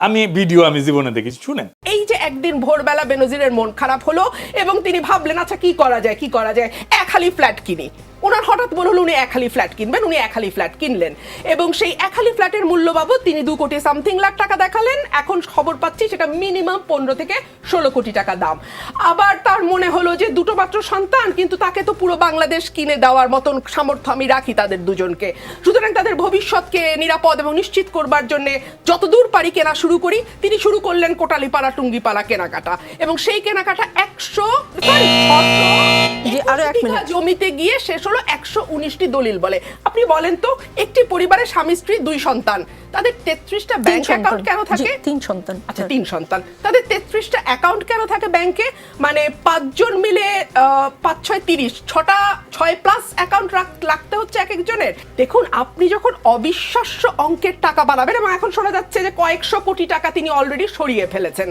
আমি ভিডিও আমি জীবনে দেখেছি, শুনেন। এই যে একদিন ভোরবেলা বেনজিরের মন খারাপ হলো এবং তিনি ভাবলেন আচ্ছা কি করা যায়, এক হালি ফ্ল্যাট কিনি। ওনার হঠাৎ মনে হলো উনি এক হালি ফ্ল্যাট কিনবেন, উনি এক হালি ফ্ল্যাট কিনলেন এবং সেই এক হালি ফ্ল্যাটের মূল্য বাবদ তিনি 2 কোটি সামথিং লাখ টাকা দেখালেন। এখন খবর পাচ্ছি সেটা মিনিমাম 15 থেকে 16 কোটি টাকা দাম। আবার তার মনে হলো যে দুটো মাত্র সন্তান, কিন্তু তাকে তো পুরো বাংলাদেশ কিনে দেওয়ার মতন সামর্থ্য আমি রাখি তাদের দুজনকে, সুতরাং তাদের ভবিষ্যৎকে নিরাপদ এবং নিশ্চিত করবার জন্য যতদূর পারি কেনা শুরু করি। তিনি শুরু করলেন কোটালীপাড়া টুঙ্গিপাড়া কেনাকাটা এবং সেই কেনাকাটা 600 জমিতে গিয়ে শেষ হলো 119টি দলিল বলে। আপনি বলেন তো, একটি পরিবারের স্বামী স্ত্রী 2 সন্তান, তাদের 33টা ব্যাংক অ্যাকাউন্ট কেন থাকে? 3 সন্তান। আচ্ছা 3 সন্তান, তাদের 33টা অ্যাকাউন্ট কেন থাকে ব্যাংকে? মানে 5 জন মিলে 5 6 30, 6 প্লাস অ্যাকাউন্ট রাখতে হচ্ছে এক একজনের। দেখুন, আপনি যখন অবিশ্বাস্য অঙ্কের টাকা বাড়াবেন, এবং এখন শোনা যাচ্ছে যে কয়েকশো কোটি টাকা তিনি অলরেডি সরিয়ে ফেলেছেন।